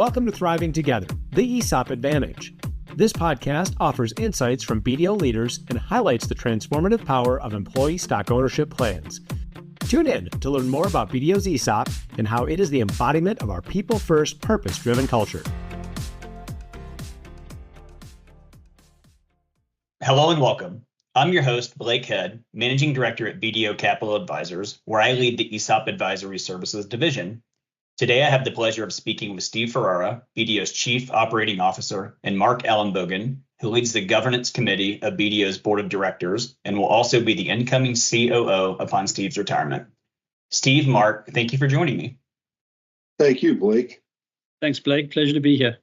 Welcome to Thriving Together, the ESOP Advantage. This podcast offers insights from BDO leaders and highlights the transformative power of employee stock ownership plans. Tune in to learn more about BDO's ESOP and how it is the embodiment of our people-first, purpose-driven culture. Hello and welcome. I'm your host, Blake Head, Managing Director at BDO Capital Advisors, where I lead the ESOP Advisory Services Division. Today, I have the pleasure of speaking with Steve Ferrara, BDO's Chief Operating Officer, and Mark Ellenbogen, who leads the Governance Committee of BDO's Board of Directors and will also be the incoming COO upon Steve's retirement. Steve, Mark, thank you for joining me. Thank you, Blake. Thanks, Blake. Pleasure to be here.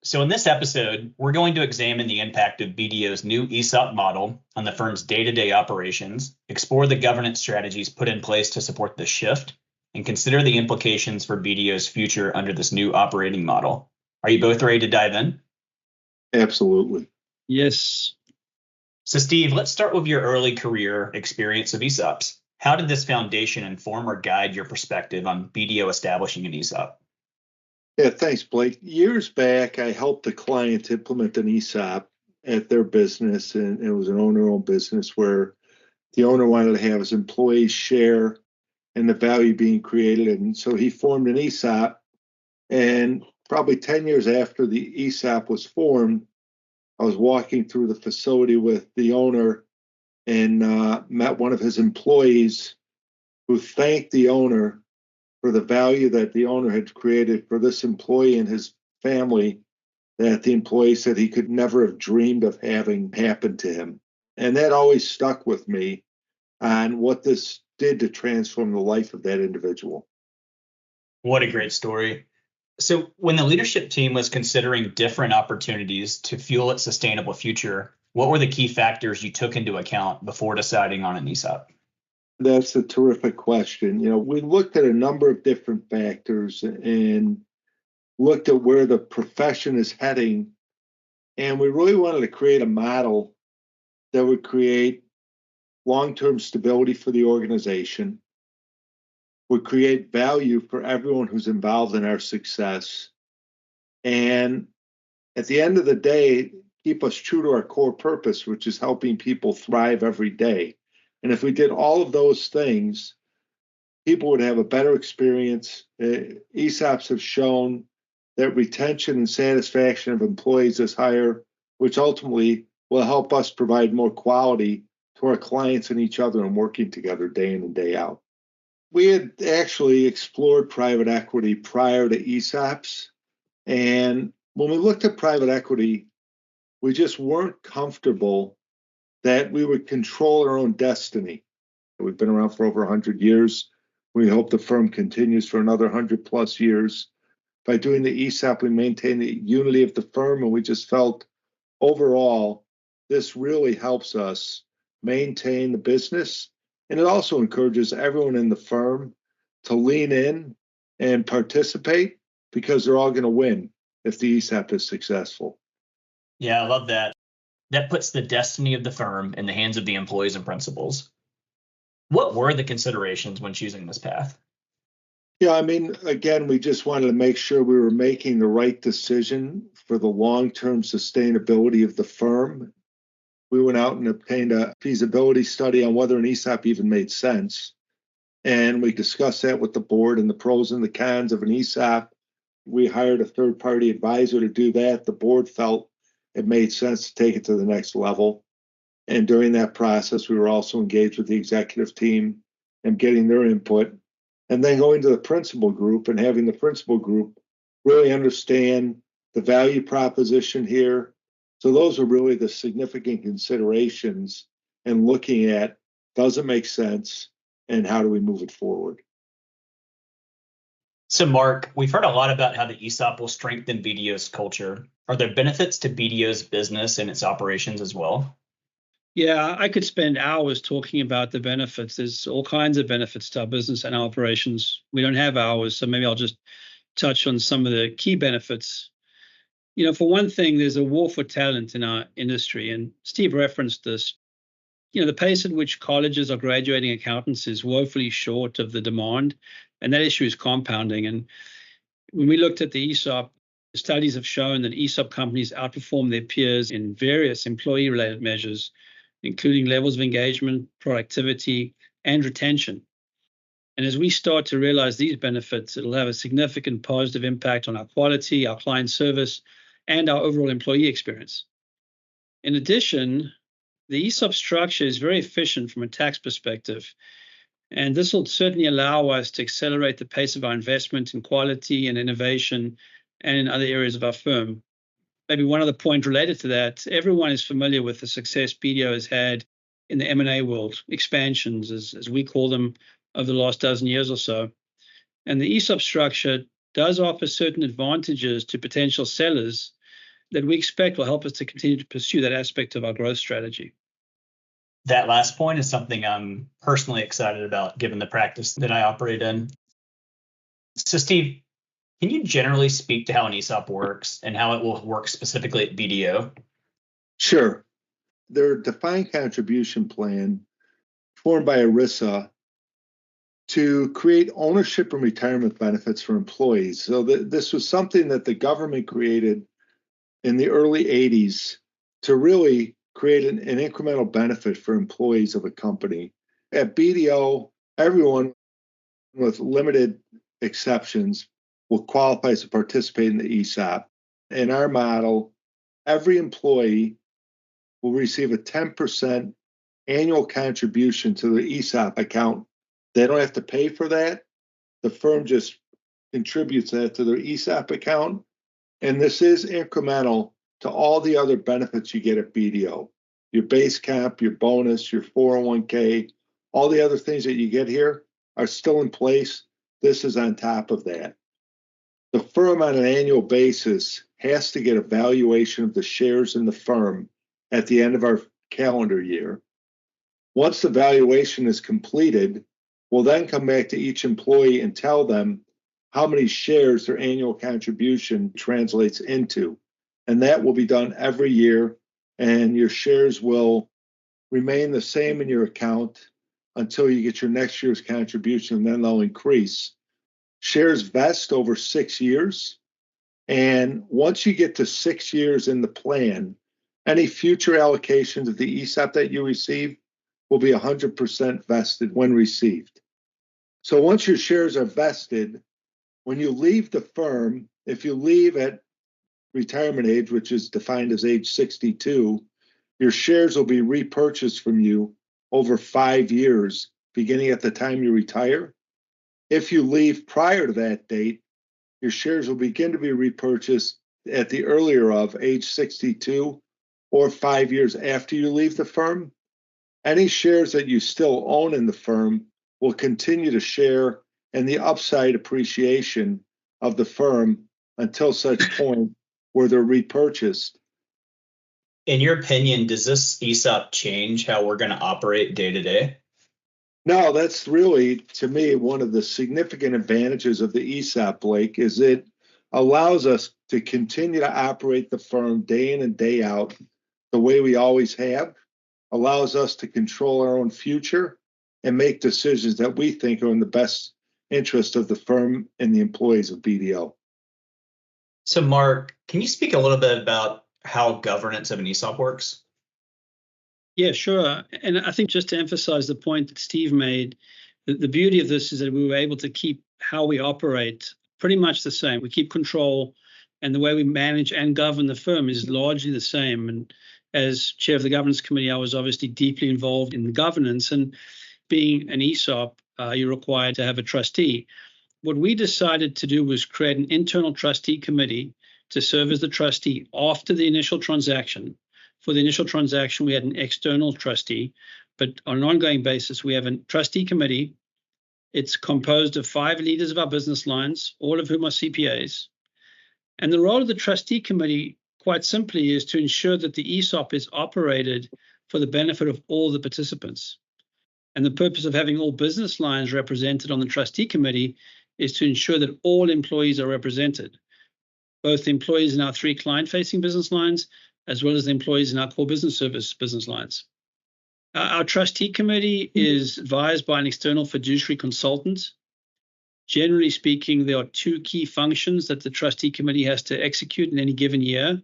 So in this episode, we're going to examine the impact of BDO's new ESOP model on the firm's day-to-day operations, explore the governance strategies put in place to support the shift, and consider the implications for BDO's future under this new operating model. Are you both ready to dive in? Absolutely. Yes. So Steve, let's start with your early career experience of ESOPs. How did this foundation inform or guide your perspective on BDO establishing an ESOP? Yeah, thanks, Blake. Years back, I helped a client implement an ESOP at their business, and it was an owner-owned business where the owner wanted to have his employees share in the value being created. And so he formed an ESOP, and probably 10 years after the ESOP was formed, I was walking through the facility with the owner and met one of his employees who thanked the owner for the value that the owner had created for this employee and his family that the employee said he could never have dreamed of having happen to him. And that always stuck with me on what this did to transform the life of that individual. What a great story. So when the leadership team was considering different opportunities to fuel its sustainable future, what were the key factors you took into account before deciding on an ESOP? That's a terrific question. We looked at a number of different factors and looked at where the profession is heading. And we really wanted to create a model that would create long-term stability for the organization, would create value for everyone who's involved in our success, and at the end of the day, keep us true to our core purpose, which is helping people thrive every day. And if we did all of those things, people would have a better experience. ESOPs have shown that retention and satisfaction of employees is higher, which ultimately will help us provide more quality to our clients and each other and working together day in and day out. We had actually explored private equity prior to ESOPs. And when we looked at private equity, we just weren't comfortable that we would control our own destiny. We've been around for over 100 years. We hope the firm continues for another 100 plus years. By doing the ESOP, we maintain the unity of the firm, and we just felt overall, this really helps us maintain the business. And it also encourages everyone in the firm to lean in and participate because they're all going to win if the ESOP is successful. Yeah, I love that. That puts the destiny of the firm in the hands of the employees and principals. What were the considerations when choosing this path? Yeah, again, we just wanted to make sure we were making the right decision for the long-term sustainability of the firm. We went out and obtained a feasibility study on whether an ESOP even made sense. And we discussed that with the board and the pros and the cons of an ESOP. We hired a third-party advisor to do that. The board felt it made sense to take it to the next level. And during that process, we were also engaged with the executive team and getting their input. And then going to the principal group and having the principal group really understand the value proposition here. So those are really the significant considerations and looking at, does it make sense and how do we move it forward? So Mark, we've heard a lot about how the ESOP will strengthen BDO's culture. Are there benefits to BDO's business and its operations as well? Yeah, I could spend hours talking about the benefits. There's all kinds of benefits to our business and our operations. We don't have hours, so maybe I'll just touch on some of the key benefits. For one thing, there's a war for talent in our industry, and Steve referenced this. The pace at which colleges are graduating accountants is woefully short of the demand, and that issue is compounding. And When we looked at the ESOP, the studies have shown that ESOP companies outperform their peers in various employee-related measures, including levels of engagement, productivity, and retention. And as we start to realize these benefits, it'll have a significant positive impact on our quality, our client service, and our overall employee experience. In addition, the ESOP structure is very efficient from a tax perspective, and this will certainly allow us to accelerate the pace of our investment in quality and innovation and in other areas of our firm. Maybe one other point related to that, everyone is familiar with the success BDO has had in the M&A world, expansions, as we call them, over the last dozen years or so. And the ESOP structure does offer certain advantages to potential sellers that we expect will help us to continue to pursue that aspect of our growth strategy. That last point is something I'm personally excited about, given the practice that I operate in. So, Steve, can you generally speak to how an ESOP works and how it will work specifically at BDO? Sure. Their defined contribution plan formed by ERISA to create ownership and retirement benefits for employees. So this was something that the government created in the early 80s to really create an incremental benefit for employees of a company. At BDO, everyone, with limited exceptions, will qualify to participate in the ESOP. In our model, every employee will receive a 10% annual contribution to the ESOP account. They don't have to pay for that. The firm just contributes that to their ESOP account. And this is incremental to all the other benefits you get at BDO. Your base comp, your bonus, your 401k, all the other things that you get here are still in place. This is on top of that. The firm on an annual basis has to get a valuation of the shares in the firm at the end of our calendar year. Once the valuation is completed, we'll then come back to each employee and tell them how many shares their annual contribution translates into. And that will be done every year, and your shares will remain the same in your account until you get your next year's contribution, and then they'll increase. Shares vest over 6 years, and once you get to 6 years in the plan, any future allocations of the ESOP that you receive will be 100% vested when received. So once your shares are vested, when you leave the firm, if you leave at retirement age, which is defined as age 62, your shares will be repurchased from you over 5 years, beginning at the time you retire. If you leave prior to that date, your shares will begin to be repurchased at the earlier of age 62 or 5 years after you leave the firm. Any shares that you still own in the firm will continue to share in the upside appreciation of the firm until such point where they're repurchased. In your opinion, does this ESOP change how we're going to operate day to day? No, that's really, to me, one of the significant advantages of the ESOP, Blake, is it allows us to continue to operate the firm day in and day out the way we always have, allows us to control our own future and make decisions that we think are in the best interest of the firm and the employees of BDO. So, Mark, can you speak a little bit about how governance of an ESOP works? Yeah, sure. And I think just to emphasize the point that Steve made, the beauty of this is that we were able to keep how we operate pretty much the same. We keep control, and the way we manage and govern the firm is largely the same. And as chair of the governance committee, I was obviously deeply involved in the governance. And being an ESOP, you're required to have a trustee. What we decided to do was create an internal trustee committee to serve as the trustee after the initial transaction. For the initial transaction, we had an external trustee, but on an ongoing basis, we have a trustee committee. It's composed of 5 leaders of our business lines, all of whom are CPAs. And the role of the trustee committee, quite simply, is to ensure that the ESOP is operated for the benefit of all the participants. And the purpose of having all business lines represented on the trustee committee is to ensure that all employees are represented, both the employees in our 3 client-facing business lines, as well as the employees in our core business service business lines. Our trustee committee is advised by an external fiduciary consultant. Generally speaking, there are two key functions that the trustee committee has to execute in any given year.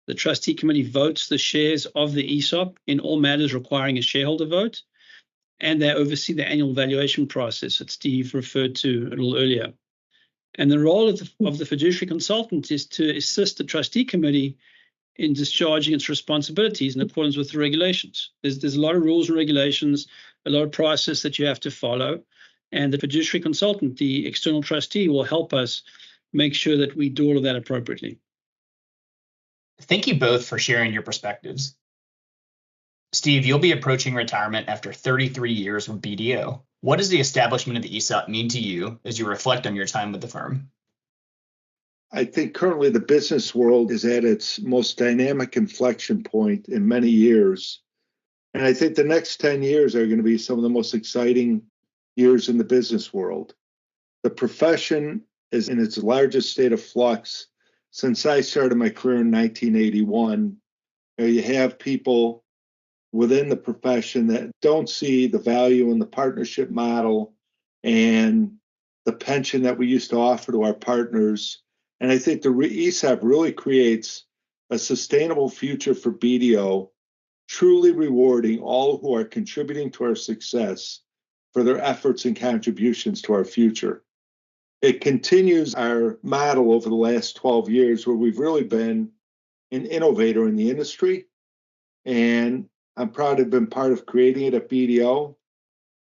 The trustee committee votes the shares of the ESOP in all matters requiring a shareholder vote, and they oversee the annual valuation process that Steve referred to a little earlier. And the role of the fiduciary consultant is to assist the trustee committee in discharging its responsibilities in accordance with the regulations. There's a lot of rules and regulations, a lot of process that you have to follow, and the fiduciary consultant, the external trustee, will help us make sure that we do all of that appropriately. Thank you both for sharing your perspectives. Steve, you'll be approaching retirement after 33 years with BDO. What does the establishment of the ESOP mean to you as you reflect on your time with the firm? I think currently the business world is at its most dynamic inflection point in many years. And I think the next 10 years are going to be some of the most exciting years in the business world. The profession is in its largest state of flux since I started my career in 1981. You have people within the profession that don't see the value in the partnership model and the pension that we used to offer to our partners. And I think the ESOP really creates a sustainable future for BDO, truly rewarding all who are contributing to our success for their efforts and contributions to our future. It continues our model over the last 12 years where we've really been an innovator in the industry. And I'm proud to have been part of creating it at BDO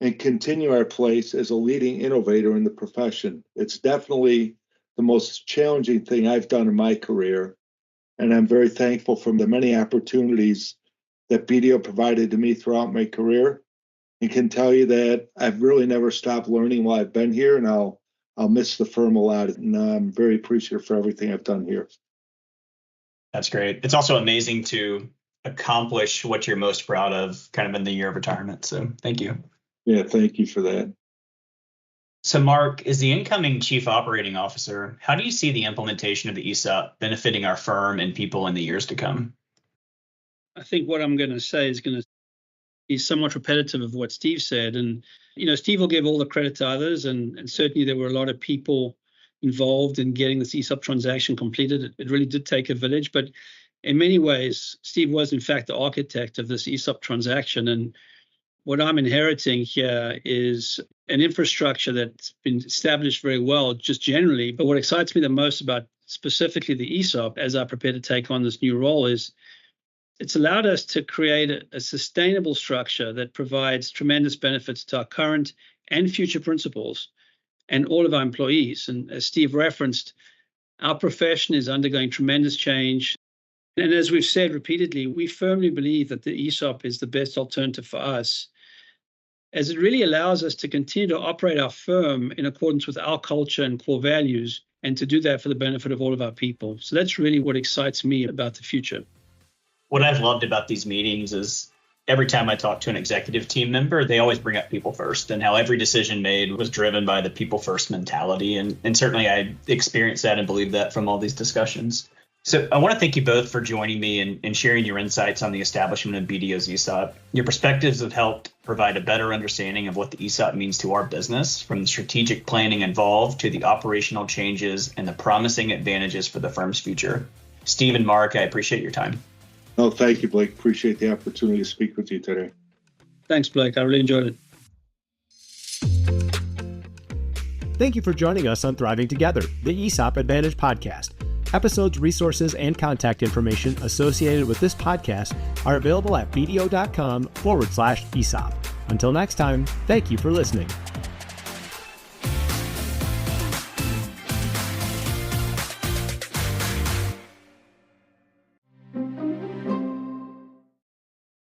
and continue our place as a leading innovator in the profession. It's definitely the most challenging thing I've done in my career. And I'm very thankful for the many opportunities that BDO provided to me throughout my career, and can tell you that I've really never stopped learning while I've been here, and I'll miss the firm a lot. And I'm very appreciative for everything I've done here. That's great. It's also amazing to accomplish what you're most proud of kind of in the year of retirement. So thank you. Yeah, thank you for that. So Mark, as the incoming Chief Operating Officer, how do you see the implementation of the ESOP benefiting our firm and people in the years to come? I think what I'm going to say is going to be somewhat repetitive of what Steve said. And, Steve will give all the credit to others. And certainly there were a lot of people involved in getting this ESOP transaction completed. It really did take a village. But in many ways, Steve was, in fact, the architect of this ESOP transaction. And what I'm inheriting here is an infrastructure that's been established very well, just generally. But what excites me the most about specifically the ESOP, as I prepare to take on this new role, is it's allowed us to create a sustainable structure that provides tremendous benefits to our current and future principals and all of our employees. And as Steve referenced, our profession is undergoing tremendous change. And as we've said repeatedly, we firmly believe that the ESOP is the best alternative for us, as it really allows us to continue to operate our firm in accordance with our culture and core values, and to do that for the benefit of all of our people. So that's really what excites me about the future. What I've loved about these meetings is every time I talk to an executive team member, they always bring up people first, and how every decision made was driven by the people first mentality. And certainly I experienced that and believe that from all these discussions. So I want to thank you both for joining me and sharing your insights on the establishment of BDO's ESOP. Your perspectives have helped provide a better understanding of what the ESOP means to our business, from the strategic planning involved to the operational changes and the promising advantages for the firm's future. Steve and Mark, I appreciate your time. Oh, thank you, Blake. Appreciate the opportunity to speak with you today. Thanks, Blake. I really enjoyed it. Thank you for joining us on Thriving Together, the ESOP Advantage podcast. Episodes, resources, and contact information associated with this podcast are available at bdo.com/ESOP. Until next time, thank you for listening.